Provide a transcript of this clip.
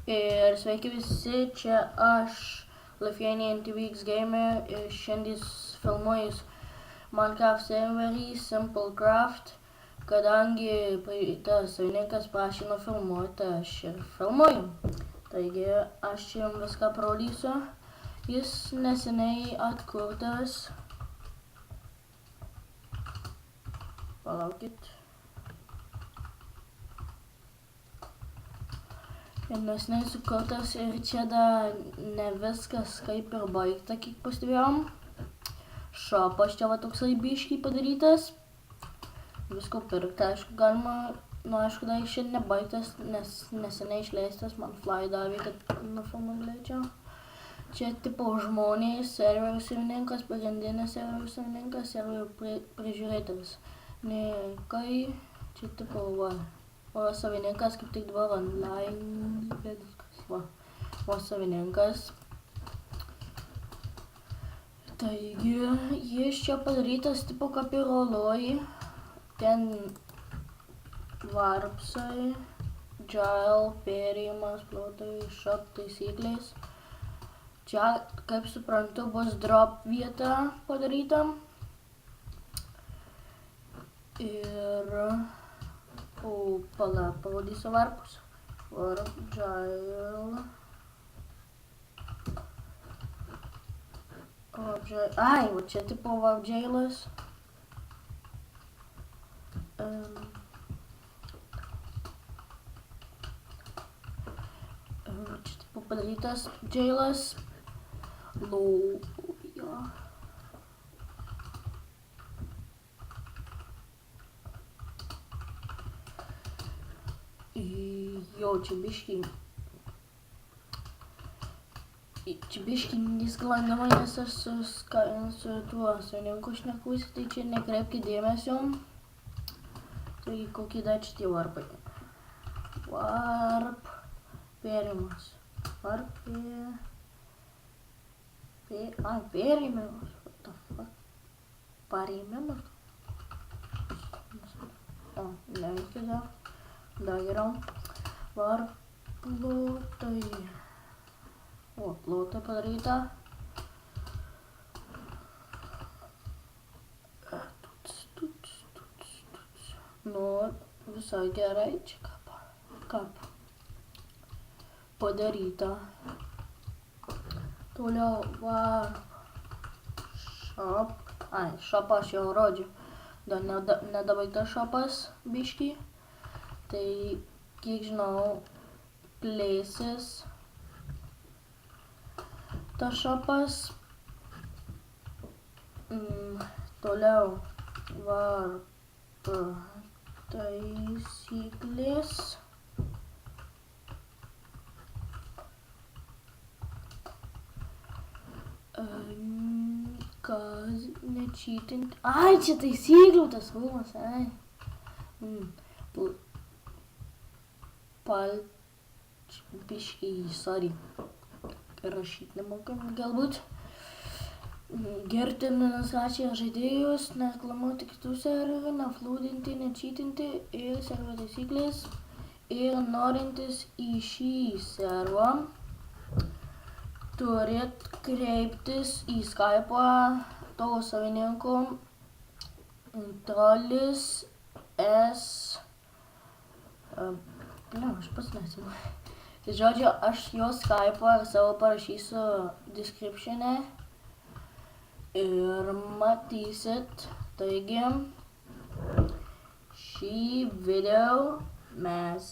Ir sveiki visi, čia aš, Lithuanian TVX Gamer, ir šiandien filmuoju Minecraft serverį Simplecraft, kadangi tas savininkas prašė nufilmuoti, aš ir filmuoju. Taigi aš čia jums viską parodysiu. Jis neseniai atkurtas. Palaukit. Ir neseniai sukurtas ir čia dar ne viskas kaip ir baigta, kiek pastebėjom. Šopas čia va toksai biškiai padarytas. Visko pirkti, aišku, galima, aišku, dar šiandien nebaigtas, nes neseniai išleistas, man fly davė, kad nufilmuot galėčiau. Čia tipo žmonės, serverio savininkas, pagrindinis serverio savininkas, serverio prižiūrėtojas. Ne, kai čia tipo va. O savininkas kaip tik dabar online, o savininkas. Taigi, jis čia padarytas tipo kaip ir oloj, ten varpsai, jail, perėjimas, plotai, shop taisyklės. Čia, kaip suprantu, bus drop vieta padaryta. Ir parodysiu varpus. Warp, jail. Ai, va čia tipo warp jailas. Čia tipo padarytas jailas. Jo. Jo, čia biškiai nesklandama, nes aš su tuo savininku šnekusi, tai čia nekreipkit dėmesio. Tai kokie dar čia tie varpai. Varp, perėjimas. Varp, perėjimas. What the fuck? Parėjimas. O, nereikia dar. Dar geriau. Varp, plotai. O, plotai padaryta. Nu, visai gerai čia kap padaryta. Toliau varp. Shop. Ai, shopą aš jau rodžiau. Dar nedabaigtas shopas biškį. Tai, kiek žinau, plėsis tas shopas. Toliau varp taisyklės. Kas nečytinti. Ai, čia taisyklių tas rūmas, ai. Biškiai, sorry, rašyt nemokam, galbūt. Gerbti administraciją žaidėjus, nereklamuoti kitų serverių, neflūdinti, nečytinti ir serverio taisyklės. Ir norintis į šį serverą turit kreiptis į Skype'ą tavo savininko Trolis S. Aš pats neatsimenu. Tai žodžiu, aš jo Skype'ą ir savo parašysiu description'e ir matysit. Taigi, šį video mes